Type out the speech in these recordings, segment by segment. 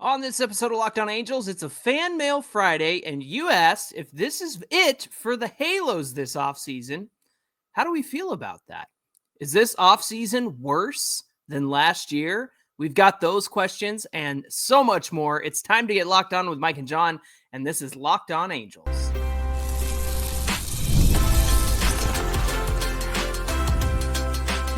On this episode of Locked On Angels, it's a Fan Mail Friday, and you asked if this is it for the Halos this offseason. How do we feel about that? Is this offseason worse than last year? We've got those questions and so much more. It's time to get locked on with Mike and John, and this is Locked On Angels.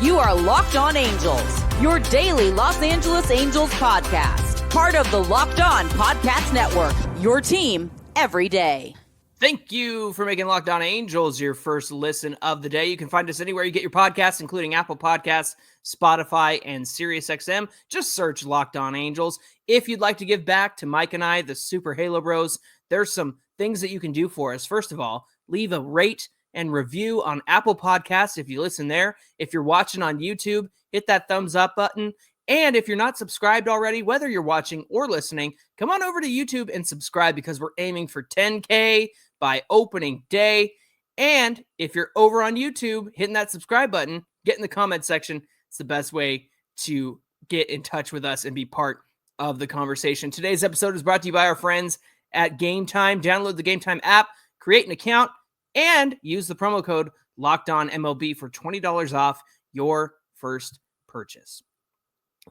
You are Locked On Angels, your daily Los Angeles Angels podcast. Part of the Locked On Podcast Network, your team every day. Thank you for making Locked On Angels your first listen of the day. You can find us anywhere you get your podcasts, including Apple Podcasts, Spotify, and SiriusXM. Just search Locked On Angels. If you'd like to give back to Mike and I, the Super Halo Bros, there's some things that you can do for us. First of all, leave a rate and review on Apple Podcasts if you listen there. If you're watching on YouTube, hit that thumbs up button. And if you're not subscribed already, whether you're watching or listening, come on over to YouTube and subscribe because we're aiming for 10K by opening day. And if you're over on YouTube, hitting that subscribe button, get in the comment section. It's the best way to get in touch with us and be part of the conversation. Today's episode is brought to you by our friends at Gametime. Download the Gametime app, create an account, and use the promo code LOCKEDONMLB for $20 off your first purchase.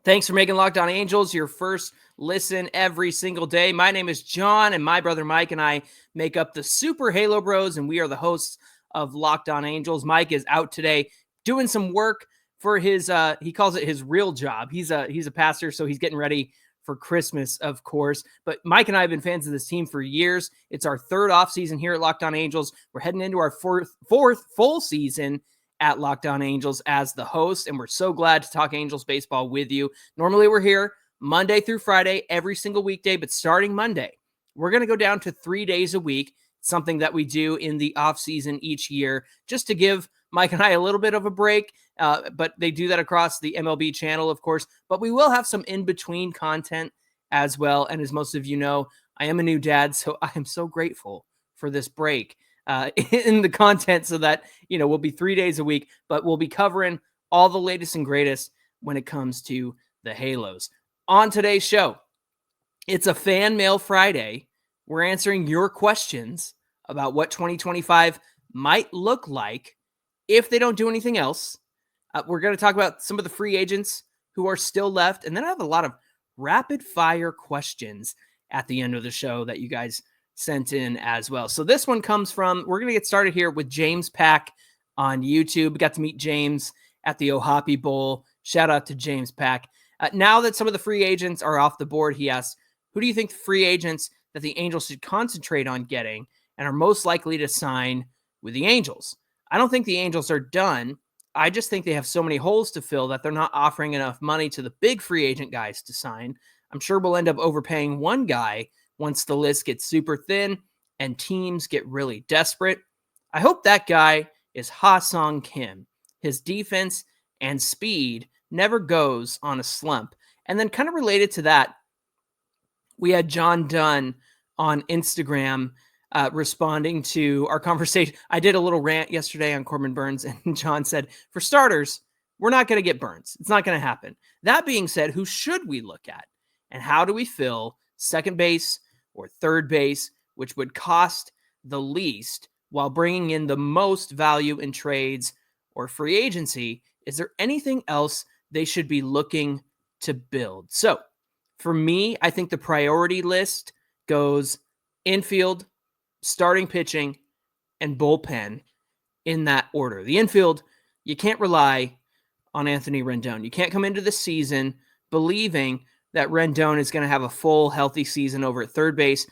Thanks for making Locked On Angels your first listen every single day. My name is John, and my brother Mike and I make up the Super Halo Bros, and we are the hosts of Locked On Angels. Mike is out today doing some work for his, he calls it his real job. He's a pastor, so he's getting ready for Christmas, of course. But Mike and I have been fans of this team for years. It's our third offseason here at Locked On Angels. We're heading into our fourth full season at Locked On Angels as the host, and we're so glad to talk Angels baseball with you. Normally we're here Monday through Friday, every single weekday, but starting Monday, we're going to go down to 3 days a week, something that we do in the offseason each year, just to give Mike and I a little bit of a break, but they do that across the MLB channel, of course, but we will have some in-between content as well, and as most of you know, I am a new dad, so I am so grateful for this break in the content so that, we'll be 3 days a week, but we'll be covering all the latest and greatest when it comes to the Halos. On today's show, it's a Fan Mail Friday. We're answering your questions about what 2025 might look like if they don't do anything else. We're going to talk about some of the free agents who are still left, and then I have a lot of rapid fire questions at the end of the show that you guys sent in as well. So this one comes from, we're going to get started here with James Pack on YouTube. We got to meet James at the Ohapi Bowl. Shout out to James Pack. Now that some of the free agents are off the board, he asks, who do you think the free agents that the Angels should concentrate on getting and are most likely to sign with the Angels? I don't think the Angels are done. I just think they have so many holes to fill that they're not offering enough money to the big free agent guys to sign. I'm sure we'll end up overpaying one guy once the list gets super thin and teams get really desperate. I hope that guy is Ha-Sung Kim. His defense and speed never goes on a slump. And then kind of related to that, we had John Dunn on Instagram responding to our conversation. I did a little rant yesterday on Corbin Burns, and John said, for starters, we're not going to get Burns. It's not going to happen. That being said, who should we look at? And how do we fill second base or third base, which would cost the least while bringing in the most value in trades or free agency? Is there anything else they should be looking to build? So for me, I think the priority list goes infield, starting pitching, and bullpen in that order. The infield, you can't rely on Anthony Rendon. You can't come into the season believing that Rendon is going to have a full, healthy season over at third base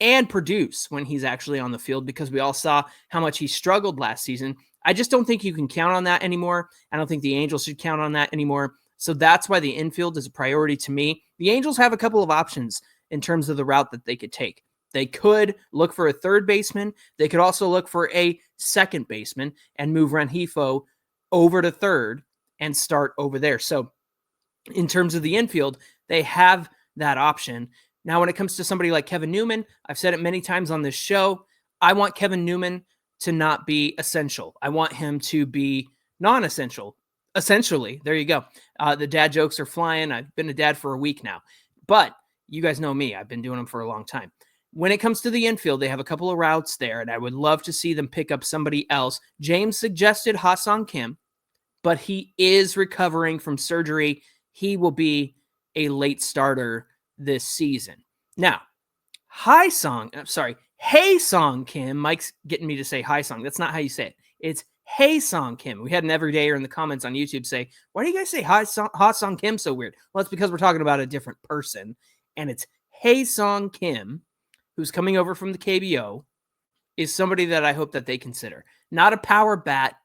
and produce when he's actually on the field, because we all saw how much he struggled last season. I just don't think you can count on that anymore. I don't think the Angels should count on that anymore. So that's why the infield is a priority to me. The Angels have a couple of options in terms of the route that they could take. They could look for a third baseman. They could also look for a second baseman and move Rengifo over to third and start over there. So in terms of the infield, they have that option. Now, when it comes to somebody like Kevin Newman, I've said it many times on this show, I want Kevin Newman to not be essential. I want him to be non-essential. Essentially, there you go. The dad jokes are flying. I've been a dad for a week now. But You guys know me. I've been doing them for a long time. When it comes to the infield, they have a couple of routes there, and I would love to see them pick up somebody else. James suggested Ha-Sung Kim, but he is recovering from surgery. He will be a late starter this season. Now, Hae-Sung Kim. Mike's getting me to say Hae-Sung. That's not how you say it. It's Hae-Sung Kim. We had an everydayer in the comments on YouTube say, why do you guys say Ha-Sung Kim so weird? Well, it's because we're talking about a different person, and it's Hae-Sung Kim, who's coming over from the KBO, is somebody that I hope that they consider. Not a power bat,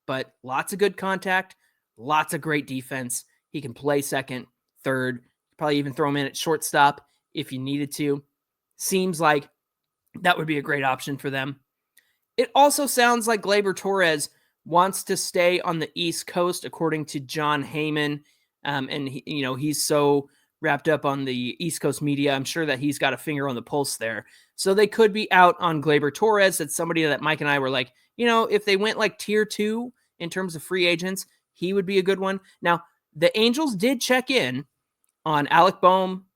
but lots of good contact, lots of great defense. He can play second, third, probably even throw him in at shortstop if you needed to. Seems like that would be a great option for them. It also sounds like Gleyber Torres wants to stay on the East Coast, according to John Heyman. And he's so wrapped up on the East Coast media. I'm sure that he's got a finger on the pulse there. So they could be out on Gleyber Torres. That's somebody that Mike and I were like, if they went like tier 2 in terms of free agents, he would be a good one. Now, the Angels did check in on Alec Boehm,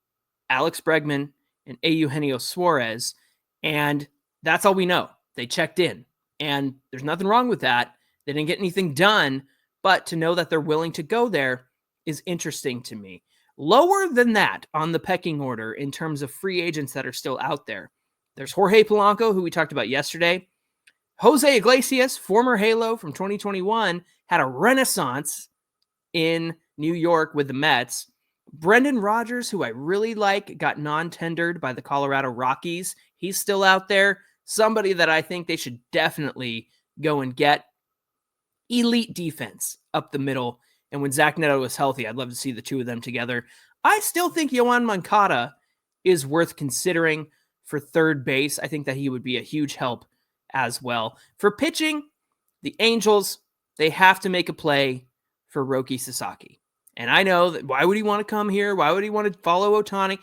Alex Bregman, and Eugenio Suarez, and that's all we know. They checked in, and there's nothing wrong with that. They didn't get anything done, but to know that they're willing to go there is interesting to me. Lower than that on the pecking order in terms of free agents that are still out there, there's Jorge Polanco, who we talked about yesterday. Jose Iglesias, former Halo from 2021, had a renaissance in New York with the Mets. Brendan Rodgers, who I really like, got non-tendered by the Colorado Rockies. He's still out there. Somebody that I think they should definitely go and get. Elite defense up the middle. And when Zach Neto is healthy, I'd love to see the two of them together. I still think Yoan Moncada is worth considering for third base. I think that he would be a huge help as well. For pitching, the Angels, they have to make a play for Roki Sasaki. And I know that why would he want to come here? Why would he want to follow Ohtani?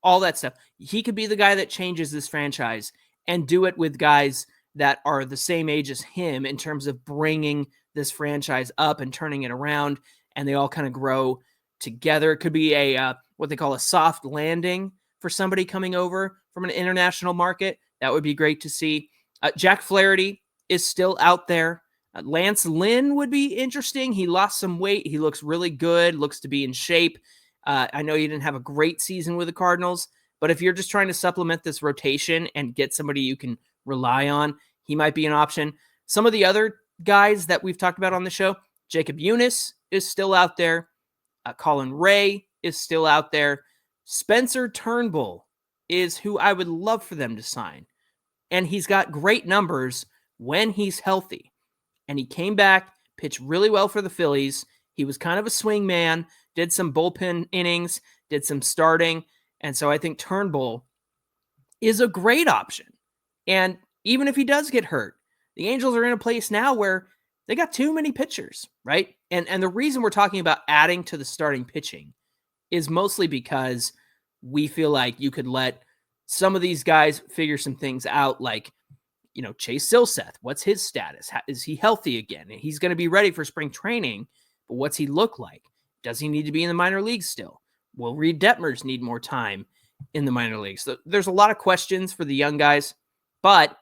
All that stuff. He could be the guy that changes this franchise and do it with guys that are the same age as him in terms of bringing this franchise up and turning it around, and they all kind of grow together. It could be a what they call a soft landing for somebody coming over from an international market. That would be great to see. Jack Flaherty is still out there. Lance Lynn would be interesting. He lost some weight. He looks really good, looks to be in shape. I know you didn't have a great season with the Cardinals, but if you're just trying to supplement this rotation and get somebody you can rely on, he might be an option. Some of the other guys that we've talked about on the show, Jacob Eunice is still out there. Colin Ray is still out there. Spencer Turnbull is who I would love for them to sign. And he's got great numbers when he's healthy. And he came back, pitched really well for the Phillies. He was kind of a swing man, did some bullpen innings, did some starting. And so I think Turnbull is a great option. And even if he does get hurt, the Angels are in a place now where they got too many pitchers, right? And the reason we're talking about adding to the starting pitching is mostly because we feel like you could let some of these guys figure some things out, like, Chase Silseth. What's his status? Is he healthy again? He's going to be ready for spring training, but what's he look like? Does he need to be in the minor leagues still? Will Reed Detmers need more time in the minor leagues? So there's a lot of questions for the young guys, but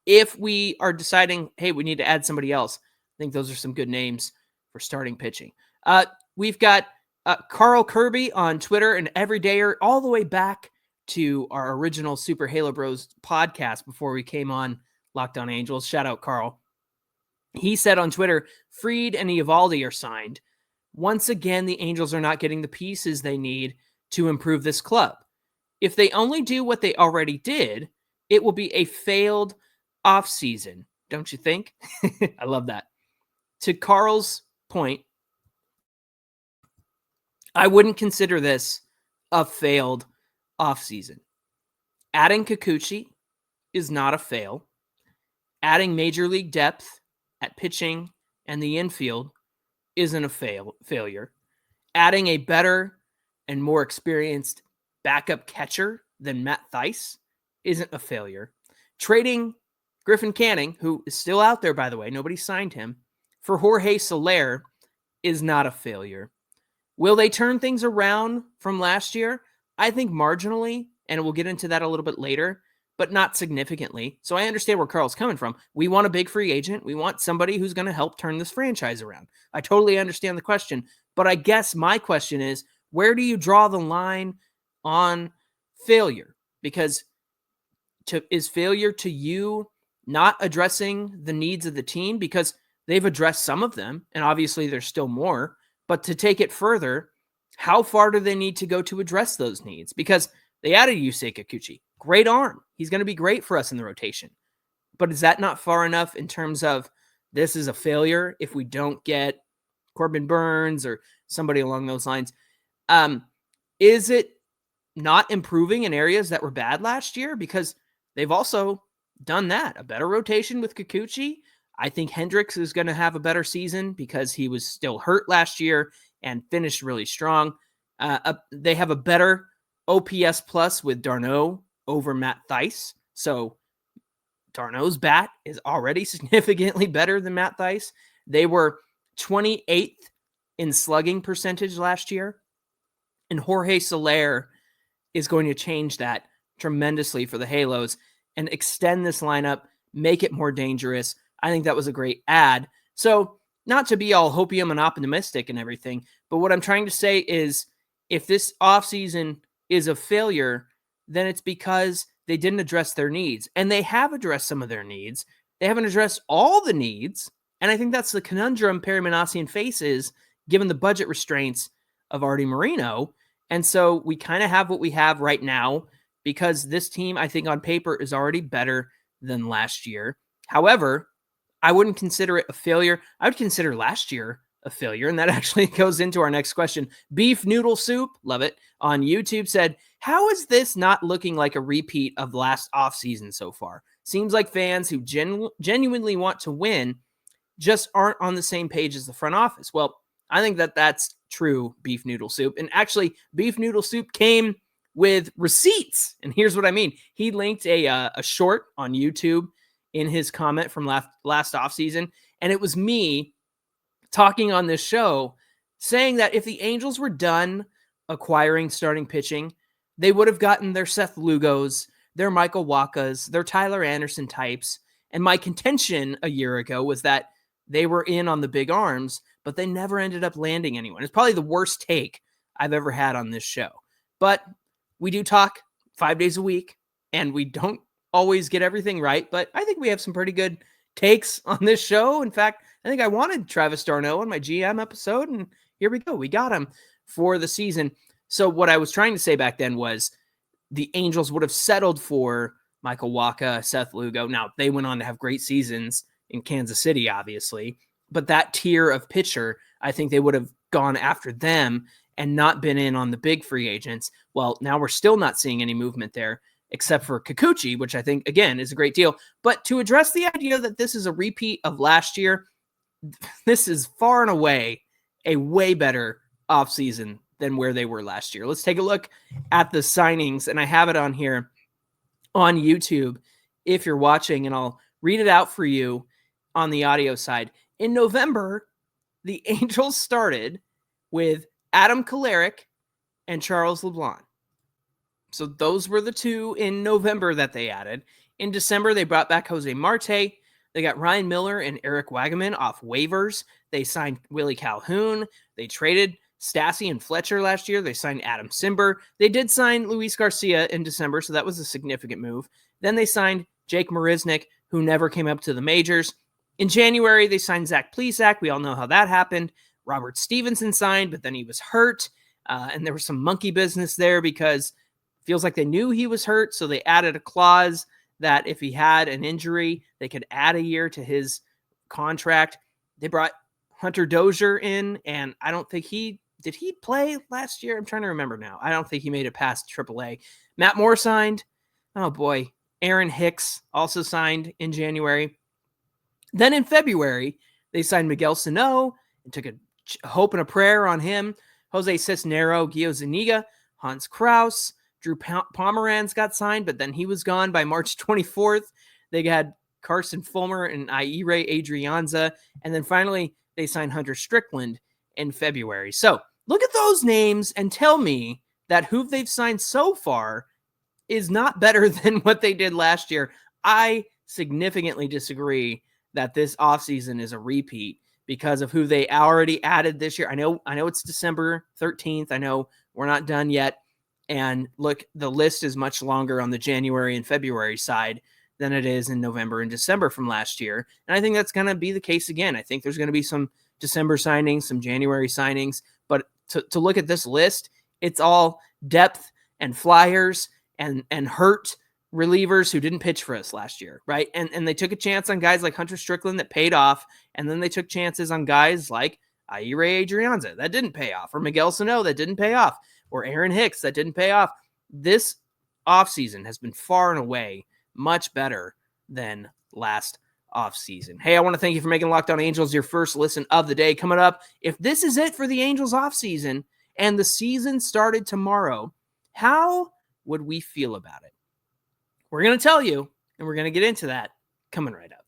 if we are deciding, hey, we need to add somebody else, I think those are some good names for starting pitching. We've got Carl Kirby on Twitter, and everydayer all the way back to our original Super Halo Bros podcast before we came on Locked On Angels. Shout out, Carl. He said on Twitter, Fried and Eovaldi are signed. Once again, the Angels are not getting the pieces they need to improve this club. If they only do what they already did, it will be a failed offseason, don't you think? I love that. To Carl's point, I wouldn't consider this a failed offseason. Adding Kikuchi is not a fail. Adding major league depth at pitching and the infield isn't a failure. Adding a better and more experienced backup catcher than Matt Thaiss isn't a failure. Trading Griffin Canning, who is still out there, by the way, nobody signed him, for Jorge Soler is not a failure. Will they turn things around from last year? I think marginally, and we'll get into that a little bit later, but not significantly. So I understand where Carl's coming from. We want a big free agent. We want somebody who's going to help turn this franchise around. I totally understand the question, but I guess my question is, where do you draw the line on failure? Because is failure to you not addressing the needs of the team? Because they've addressed some of them, and obviously there's still more. But to take it further, how far do they need to go to address those needs? Because they added Yusei Kikuchi. Great arm. He's going to be great for us in the rotation. But is that not far enough in terms of this is a failure if we don't get Corbin Burns or somebody along those lines? Is it not improving in areas that were bad last year? Because they've also done that. A better rotation with Kikuchi. I think Hendricks is going to have a better season because he was still hurt last year and finished really strong. They have a better OPS plus with Darno over Matt Thaiss. So Darno's bat is already significantly better than Matt Thaiss. They were 28th in slugging percentage last year. And Jorge Soler is going to change that tremendously for the Halos and extend this lineup, make it more dangerous. I think that was a great add. So not to be all hopium and optimistic and everything, but what I'm trying to say is if this offseason is a failure, then it's because they didn't address their needs. And they have addressed some of their needs. They haven't addressed all the needs. And I think that's the conundrum Perry Manassian faces given the budget restraints of Artie Moreno. And so we kind of have what we have right now because this team, I think on paper, is already better than last year. However, I wouldn't consider it a failure. I would consider last year a failure. And that actually goes into our next question. Beef Noodle Soup, love it, on YouTube said, how is this not looking like a repeat of last offseason so far? Seems like fans who genuinely want to win just aren't on the same page as the front office. Well, I think that that's true, Beef Noodle Soup. And actually, Beef Noodle Soup came with receipts. And here's what I mean. He linked a short on YouTube in his comment from last offseason. And it was me talking on this show saying that if the Angels were done acquiring starting pitching, they would have gotten their Seth Lugos, their Michael Wakas, their Tyler Anderson types. And my contention a year ago was that they were in on the big arms, but they never ended up landing anyone. It's probably the worst take I've ever had on this show. But we do talk 5 days a week, and we don't always get everything right, but I think we have some pretty good takes on this show. In fact, I think I wanted Travis d'Arnaud on my GM episode, and here we go. We got him for the season. So what I was trying to say back then was the Angels would have settled for Michael Wacha, Seth Lugo. Now, they went on to have great seasons in Kansas City, obviously, but that tier of pitcher, I think they would have gone after them and not been in on the big free agents. Well, now we're still not seeing any movement there, except for Kikuchi, which I think, again, is a great deal. But to address the idea that this is a repeat of last year, this is far and away a way better offseason than where they were last year. Let's take a look at the signings, and I have it on here on YouTube if you're watching, and I'll read it out for you on the audio side. In November, the Angels started with Adam Kolarek and Charles LeBlanc. So those were the two in November that they added. In December, they brought back Jose Marte. They got Ryan Miller and Eric Wagaman off waivers. They signed Willie Calhoun. They traded Stassi and Fletcher last year. They signed Adam Simber. They did sign Luis Garcia in December, so that was a significant move. Then they signed Jake Marisnick, who never came up to the majors. In January, they signed Zach Plesac. We all know how that happened. Robert Stevenson signed, but then he was hurt. And there was some monkey business there because it feels like they knew he was hurt, so they added a clause that if he had an injury, they could add a year to his contract. They brought Hunter Dozier in, and I don't think did he play last year? I'm trying to remember now. I don't think he made it past AAA. Matt Moore signed. Oh, boy. Aaron Hicks also signed in January. Then in February, they signed Miguel Sano and took a hope and a prayer on him. Jose Cisnero, Gio Zuniga, Hans Kraus, Drew Pomeranz got signed, but then he was gone by March 24th. They had Carson Fulmer and Aire Adrianza. And then finally, they signed Hunter Strickland in February. So look at those names and tell me that who they've signed so far is not better than what they did last year. I significantly disagree that this offseason is a repeat because of who they already added this year. I know it's December 13th. I know we're not done yet. And look, the list is much longer on the January and February side than it is in November and December from last year. And I think that's going to be the case again. I think there's going to be some December signings, some January signings. But to look at this list, it's all depth and flyers and hurt relievers who didn't pitch for us last year, right? And they took a chance on guys like Hunter Strickland that paid off, and then they took chances on guys like Ray Adrianza that didn't pay off, or Miguel Sano that didn't pay off, or Aaron Hicks that didn't pay off. This offseason has been far and away much better than last offseason. Hey, I want to thank you for making Locked On Angels your first listen of the day. Coming up, if this is it for the Angels offseason and the season started tomorrow, how would we feel about it? We're going to tell you, and we're going to get into that coming right up.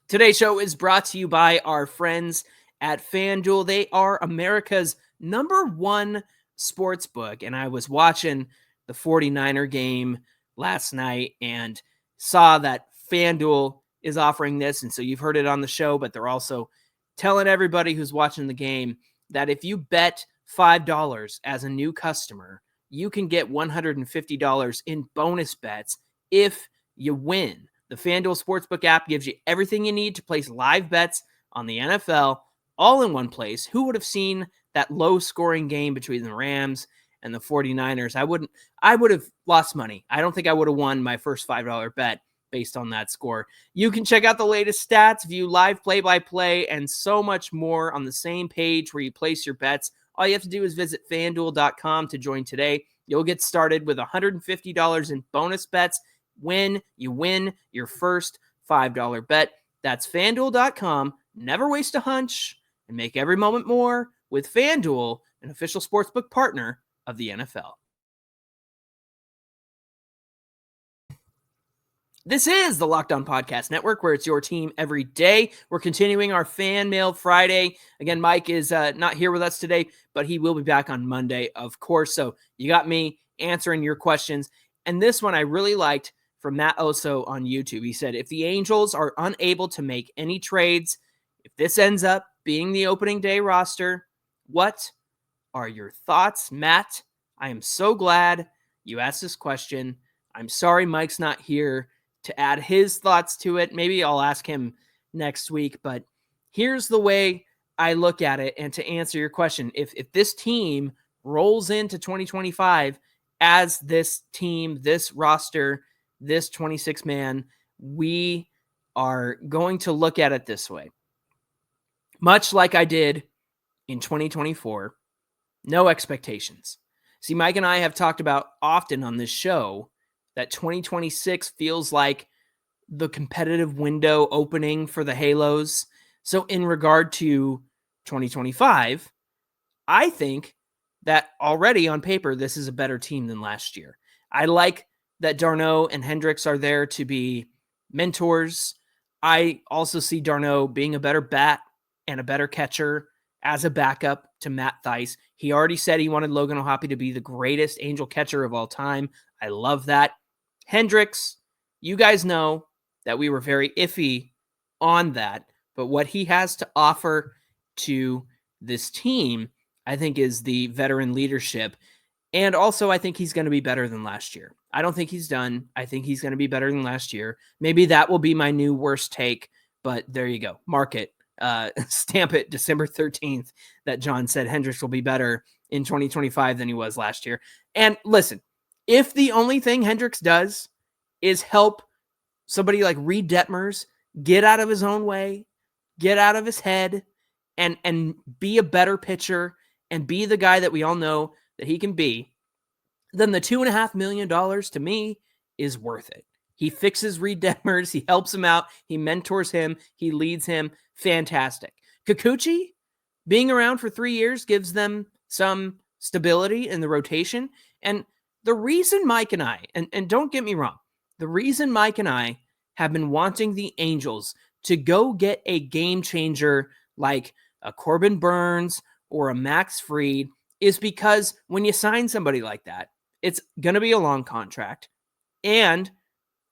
Today's show is brought to you by our friends at FanDuel. They are America's #1 sports book, and I was watching the 49er game last night and saw that FanDuel is offering this, and so you've heard it on the show, but they're also telling everybody who's watching the game that if you bet $5 as a new customer, you can get $150 in bonus bets if you win. The FanDuel Sportsbook app gives you everything you need to place live bets on the NFL all in one place. Who would have seen that low-scoring game between the Rams and the 49ers? I would have lost money. I don't think I would have won my first $5 bet based on that score. You can check out the latest stats, view live play-by-play, and so much more on the same page where you place your bets. All you have to do is visit FanDuel.com to join today. You'll get started with $150 in bonus bets when you win your first $5 bet. That's FanDuel.com. Never waste a hunch and make every moment more with FanDuel, an official sportsbook partner of the NFL. This is the Locked On Podcast Network, where it's your team every day. We're continuing our Fan Mail Friday. Again, Mike is not here with us today, but he will be back on Monday, of course. So you got me answering your questions. And this one I really liked from Matt Oso on YouTube. He said, if the Angels are unable to make any trades, if this ends up being the opening day roster, what are your thoughts, Matt? I am so glad you asked this question. I'm sorry Mike's not here to add his thoughts to it. Maybe I'll ask him next week, but here's the way I look at it. And to answer your question, if this team rolls into 2025 as this team, this roster, this 26-man, we are going to look at it this way. Much like I did in 2024, no expectations. See, Mike and I have talked about often on this show that 2026 feels like the competitive window opening for the Halos. So in regard to 2025, I think that already on paper, this is a better team than last year. I like that d'Arnaud and Hendricks are there to be mentors. I also see d'Arnaud being a better bat and a better catcher as a backup to Matt Thaiss. He already said he wanted Logan O'Hoppe to be the greatest Angel catcher of all time. I love that. Hendricks, you guys know that we were very iffy on that, but what he has to offer to this team, I think, is the veteran leadership. And also, I think he's going to be better than last year. I don't think he's done. I think he's going to be better than last year. Maybe that will be my new worst take, but there you go. Mark it. Stamp it December 13th that John said Hendricks will be better in 2025 than he was last year. And listen, if the only thing Hendricks does is help somebody like Reed Detmers get out of his own way, get out of his head, and be a better pitcher and be the guy that we all know that he can be, then the $2.5 million to me is worth it. He fixes Reed Detmers. He helps him out. He mentors him. He leads him. Fantastic. Kikuchi, being around for 3 years, gives them some stability in the rotation. And the reason Mike and I, and don't get me wrong, the reason Mike and I have been wanting the Angels to go get a game changer like a Corbin Burnes or a Max Fried is because when you sign somebody like that, it's going to be a long contract, and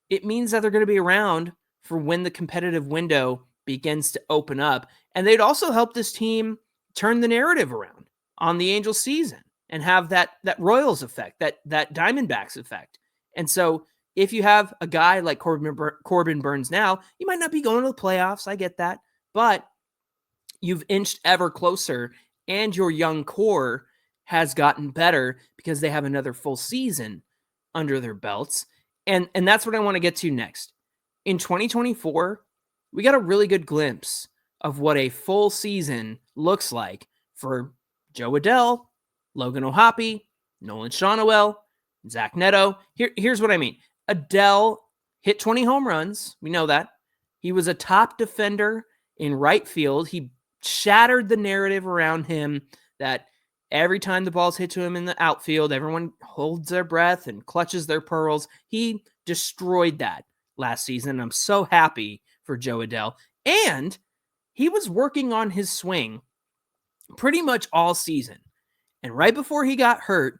it means that they're going to be around for when the competitive window begins to open up. And they'd also help this team turn the narrative around on the Angels season and have that Royals effect, that Diamondbacks effect. And so if you have a guy like Corbin Burnes now, you might not be going to the playoffs. I get that. But you've inched ever closer, and your young core has gotten better because they have another full season under their belts. And that's what I want to get to next. In 2024, we got a really good glimpse of what a full season looks like for Joe Adell, Logan O'Hoppe, Nolan Schanuel, Zach Neto. Here's what I mean. Adell hit 20 home runs. We know that. He was a top defender in right field. He shattered the narrative around him that every time the ball's hit to him in the outfield, everyone holds their breath and clutches their pearls. He destroyed that last season. I'm so happy for Joe Adell. And he was working on his swing pretty much all season. And right before he got hurt,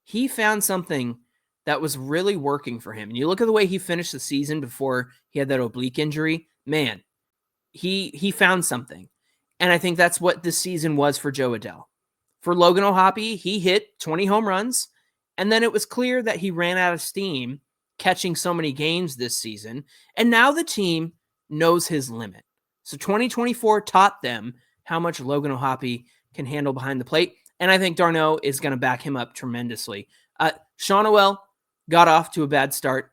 he found something that was really working for him. And you look at the way he finished the season before he had that oblique injury, man, he found something. And I think that's what this season was for Joe Adell. For Logan O'Hoppe, he hit 20 home runs, and then it was clear that he ran out of steam catching so many games this season, and now the team knows his limit. So 2024 taught them how much Logan O'Hoppe can handle behind the plate, and I think d'Arnaud is going to back him up tremendously. Schanuel got off to a bad start,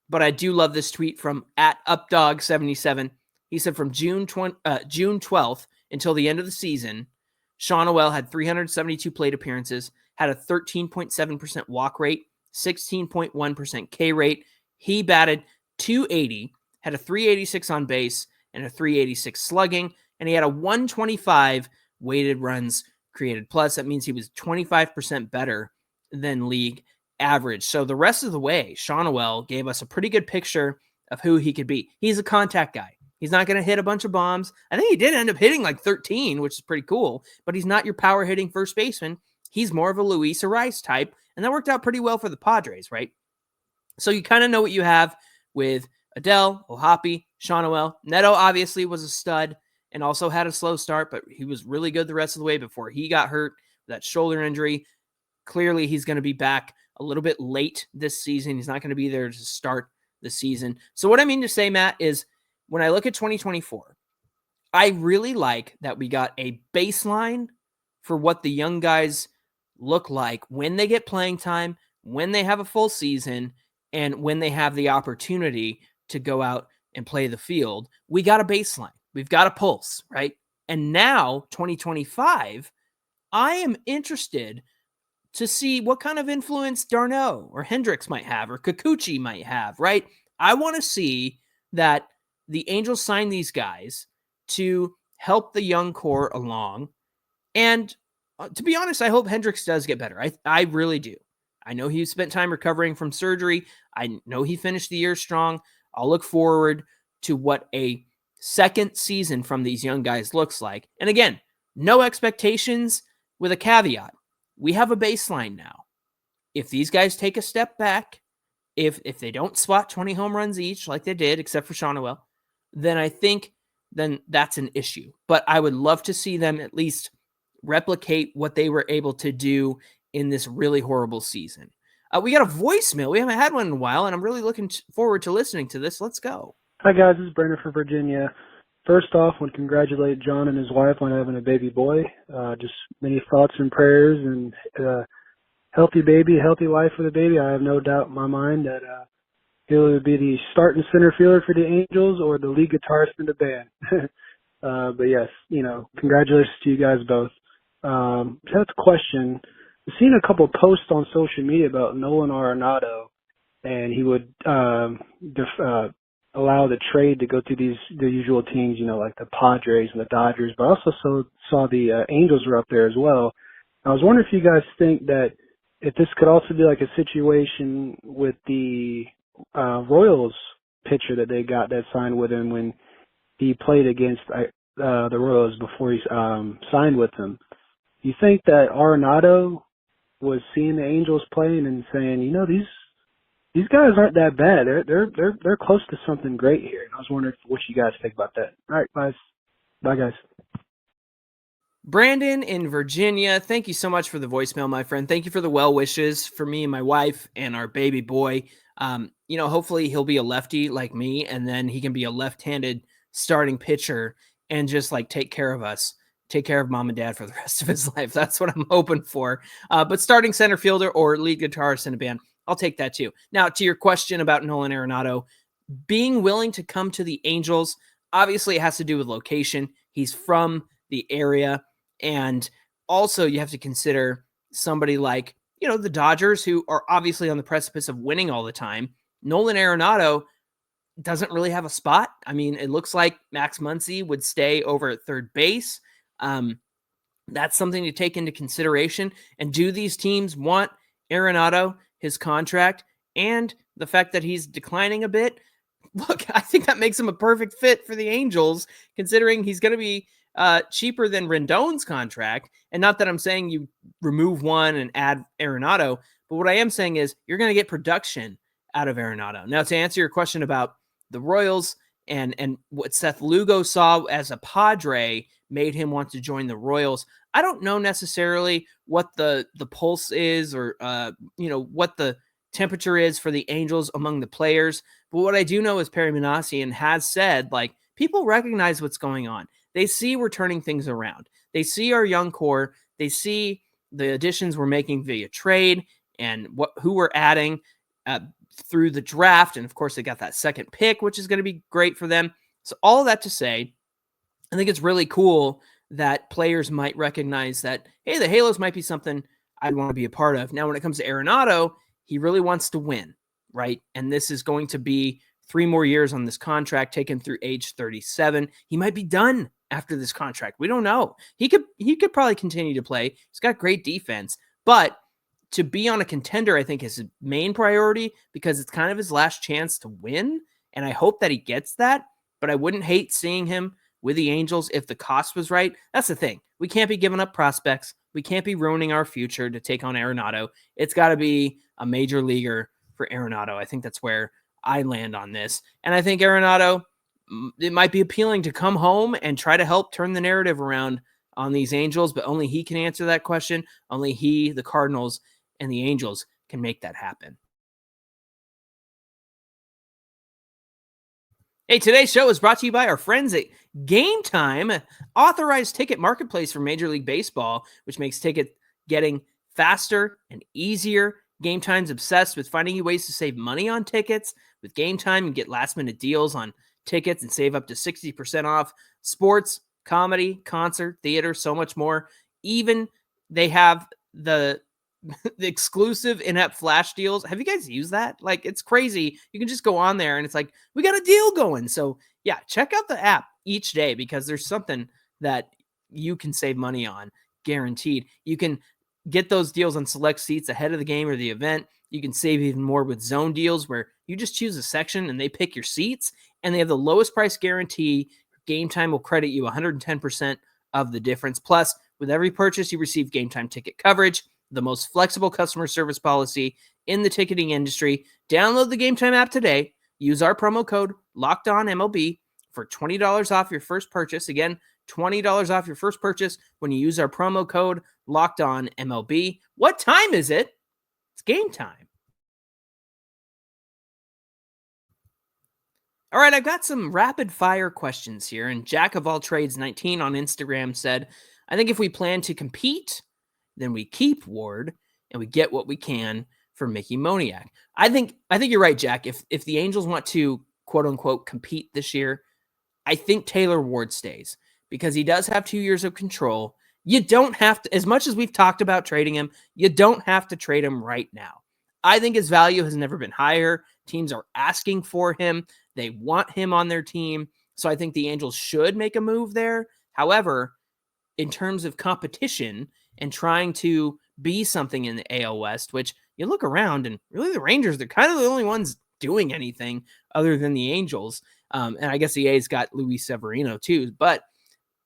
but I do love this tweet from @updog77. He said from June 12th until the end of the season, Schanuel had 372 plate appearances, had a 13.7% walk rate, 16.1% K rate. He batted .280, had a 386 on base, and a 386 slugging, and he had a 125 weighted runs created plus. That means he was 25% better than league average. So the rest of the way, Schanuel gave us a pretty good picture of who he could be. He's a contact guy. He's not going to hit a bunch of bombs. I think he did end up hitting like 13, which is pretty cool, but he's not your power hitting first baseman. He's more of a Luis Ariz type, and that worked out pretty well for the Padres, right? So you kind of know what you have with Adell, O'Hoppe, Schanuel. Neto obviously was a stud and also had a slow start, but he was really good the rest of the way before he got hurt with that shoulder injury. Clearly, he's going to be back a little bit late this season. He's not going to be there to start the season. So what I mean to say, Matt, is when I look at 2024, I really like that we got a baseline for what the young guys look like when they get playing time, when they have a full season, and when they have the opportunity to go out and play the field. We got a baseline. We've got a pulse, right? And now, 2025, I am interested to see what kind of influence d'Arnaud or Hendricks might have or Kikuchi might have, right? I want to see that the Angels sign these guys to help the young core along. And to be honest, I hope Hendricks does get better. I really do. I know he spent time recovering from surgery. I know he finished the year strong. I'll look forward to what a second season from these young guys looks like. And again, no expectations with a caveat. We have a baseline now. If these guys take a step back, if they don't swat 20 home runs each like they did, except for Schanuel, then I think then that's an issue. But I would love to see them at least replicate what they were able to do in this really horrible season. We got a voicemail. We haven't had one in a while, and I'm really looking forward to listening to this. Let's go. Hi, guys. This is Brandon from Virginia. First off, I want to congratulate John and his wife on having a baby boy. Just many thoughts and prayers, and healthy baby, healthy life for the baby. I have no doubt in my mind that he'll either be the starting center fielder for the Angels or the lead guitarist in the band. But yes, congratulations to you guys both. That's a question. I've seen a couple posts on social media about Nolan Arenado, and he would allow the trade to go to the usual teams, like the Padres and the Dodgers, but I also saw the Angels were up there as well. I was wondering if you guys think that if this could also be like a situation with the Royals pitcher that they got that signed with him when he played against the Royals before he signed with them. You think that Arenado was seeing the Angels playing and saying, these guys aren't that bad. They're close to something great here. And I was wondering what you guys think about that. All right, guys. Bye, guys. Brandon in Virginia, thank you so much for the voicemail, my friend. Thank you for the well wishes for me and my wife and our baby boy. Hopefully he'll be a lefty like me, and then he can be a left-handed starting pitcher and just like take care of us, take care of mom and dad for the rest of his life. That's what I'm hoping for. But starting center fielder or lead guitarist in a band, I'll take that too. Now, to your question about Nolan Arenado, being willing to come to the Angels, obviously it has to do with location. He's from the area. And also you have to consider somebody like, the Dodgers, who are obviously on the precipice of winning all the time. Nolan Arenado doesn't really have a spot. I mean, it looks like Max Muncy would stay over at third base. That's something to take into consideration. And do these teams want Arenado, his contract, and the fact that he's declining a bit? Look, I think that makes him a perfect fit for the Angels, considering he's going to be cheaper than Rendon's contract. And not that I'm saying you remove one and add Arenado, but what I am saying is you're going to get production out of Arenado. Now, to answer your question about the Royals and what Seth Lugo saw as a Padre made him want to join the Royals, I don't know necessarily what the pulse is or what the temperature is for the Angels among the players. But what I do know is Perry Minasian has said, like, people recognize what's going on. They see we're turning things around. They see our young core. They see the additions we're making via trade and who we're adding through the draft. And of course, they got that second pick, which is going to be great for them. So all of that to say, I think it's really cool that players might recognize that, hey, the Halos might be something I'd want to be a part of. Now, when it comes to Arenado, he really wants to win, right? And this is going to be 3 more years on this contract, taken through age 37. He might be done after this contract. We don't know. He could probably continue to play. He's got great defense, but to be on a contender, I think, is his main priority because it's kind of his last chance to win. And I hope that he gets that, but I wouldn't hate seeing him with the Angels if the cost was right. That's the thing. We can't be giving up prospects. We can't be ruining our future to take on Arenado. It's got to be a major leaguer for Arenado. I think that's where I land on this. And I think Arenado, it might be appealing to come home and try to help turn the narrative around on these Angels, but only he can answer that question. Only he, the Cardinals, and the Angels can make that happen. Hey, today's show is brought to you by our friends at Gametime, authorized ticket marketplace for Major League Baseball, which makes ticket getting faster and easier. Gametime's obsessed with finding you ways to save money on tickets. With Gametime, you get last-minute deals on tickets and save up to 60% off sports, comedy, concert, theater, so much more. Even they have the exclusive in-app flash deals. Have you guys used that? Like, it's crazy. You can just go on there and it's like, we got a deal going. So yeah, check out the app each day because there's something that you can save money on, guaranteed. You can get those deals on select seats ahead of the game or the event. You can save even more with zone deals where you just choose a section and they pick your seats, and they have the lowest price guarantee. Gametime will credit you 110% of the difference. Plus, with every purchase, you receive Gametime ticket coverage, the most flexible customer service policy in the ticketing industry. Download the Gametime app today. Use our promo code LOCKEDONMLB for $20 off your first purchase. Again, $20 off your first purchase when you use our promo code LOCKEDONMLB. What time is it? It's game time. All right, I've got some rapid fire questions here. And Jack of All Trades 19 on Instagram said, I think if we plan to compete, then we keep Ward and we get what we can for Mickey Moniak. I think you're right, Jack. If the Angels want to quote unquote compete this year, I think Taylor Ward stays because he does have 2 years of control. You don't have to, as much as we've talked about trading him, you don't have to trade him right now. I think his value has never been higher. Teams are asking for him. They want him on their team. So I think the Angels should make a move there. However, in terms of competition and trying to be something in the AL West, which you look around and really the Rangers, they're kind of the only ones doing anything other than the Angels. And I guess the A's got Luis Severino too. But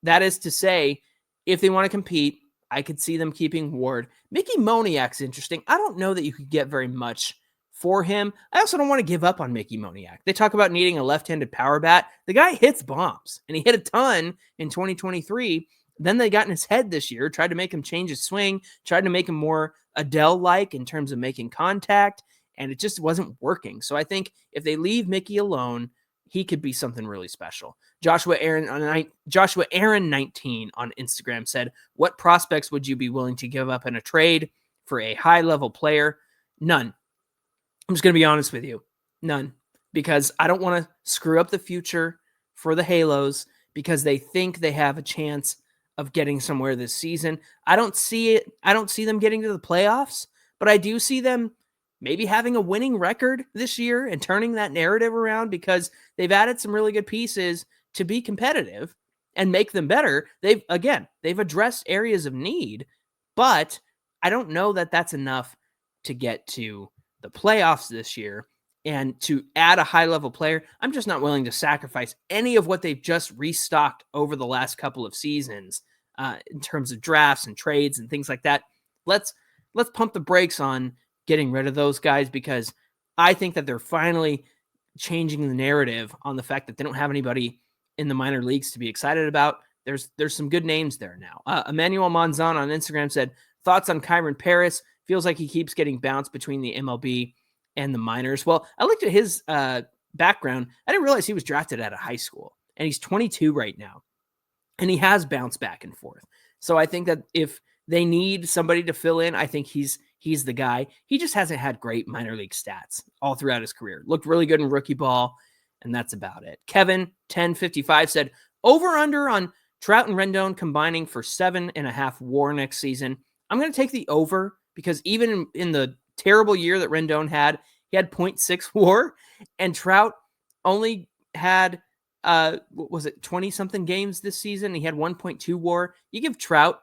That is to say, if they want to compete, I could see them keeping Ward. Mickey Moniak's interesting. I don't know that you could get very much for him. I also don't want to give up on Mickey Moniak. They talk about needing a left-handed power bat. The guy hits bombs, and he hit a ton in 2023. Then they got in his head this year, tried to make him change his swing, tried to make him more Adele-like in terms of making contact, and it just wasn't working. So I think if they leave Mickey alone, he could be something really special. Joshua Aaron 19 on Instagram said, what prospects would you be willing to give up in a trade for a high-level player? None. I'm just going to be honest with you. None. Because I don't want to screw up the future for the Halos because they think they have a chance of getting somewhere this season. I don't see it. I don't see them getting to the playoffs, but I do see them maybe having a winning record this year and turning that narrative around because they've added some really good pieces to be competitive and make them better. They've addressed areas of need, but I don't know that that's enough to get to the playoffs this year. And to add a high-level player, I'm just not willing to sacrifice any of what they've just restocked over the last couple of seasons in terms of drafts and trades and things like that. Let's pump the brakes on getting rid of those guys because I think that they're finally changing the narrative on the fact that they don't have anybody in the minor leagues to be excited about. There's some good names there now. Emmanuel Monzon on Instagram said, thoughts on Kyron Paris? Feels like he keeps getting bounced between the MLB and the minors. Well, I looked at his background. I didn't realize he was drafted out of high school, and he's 22 right now, and he has bounced back and forth. So I think that if they need somebody to fill in, I think he's the guy. He just hasn't had great minor league stats all throughout his career. Looked really good in rookie ball, and that's about it. Kevin 1055 said, over-under on Trout and Rendon combining for 7.5 WAR next season. I'm going to take the over because even in the terrible year that Rendon had, he had 0.6 WAR, and Trout only had, 20-something games this season. He had 1.2 WAR. You give Trout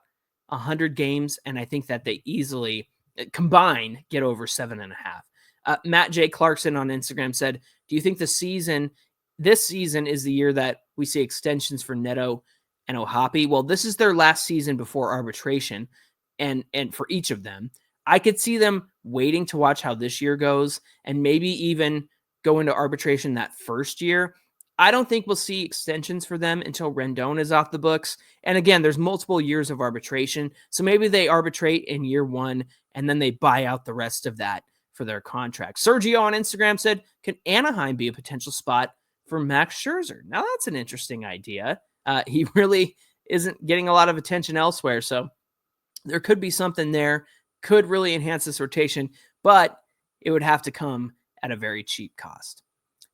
100 games, and I think that they easily combine get over 7.5. Matt J. Clarkson on Instagram said, do you think this season is the year that we see extensions for Neto and Ohapi? Well, this is their last season before arbitration, and for each of them. I could see them waiting to watch how this year goes and maybe even go into arbitration that first year. I don't think we'll see extensions for them until Rendon is off the books. And again, there's multiple years of arbitration. So maybe they arbitrate in year one and then they buy out the rest of that for their contract. Sergio on Instagram said, can Anaheim be a potential spot for Max Scherzer? Now that's an interesting idea. He really isn't getting a lot of attention elsewhere. So there could be something there. Could really enhance this rotation, but it would have to come at a very cheap cost.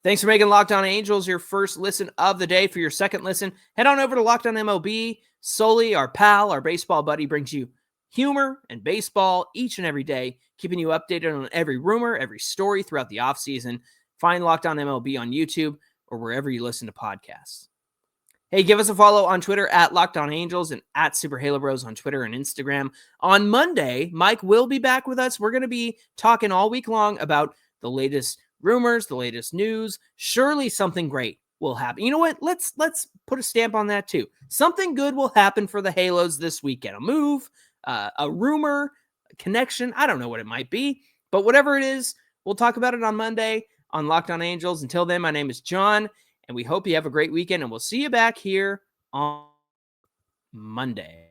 Thanks for making Locked On Angels your first listen of the day. For your second listen, head on over to Locked On MLB. Sully, our pal, our baseball buddy, brings you humor and baseball each and every day, keeping you updated on every rumor, every story throughout the offseason. Find Locked On MLB on YouTube or wherever you listen to podcasts. Hey, give us a follow on Twitter at Locked On Angels and at Super Halo Bros on Twitter and Instagram. On Monday, Mike will be back with us. We're going to be talking all week long about the latest rumors, the latest news. Surely something great will happen. You know what? Let's put a stamp on that too. Something good will happen for the Halos this weekend. A move, a rumor, a connection. I don't know what it might be, but whatever it is, we'll talk about it on Monday on Locked On Angels. Until then, my name is John. And we hope you have a great weekend, and we'll see you back here on Monday.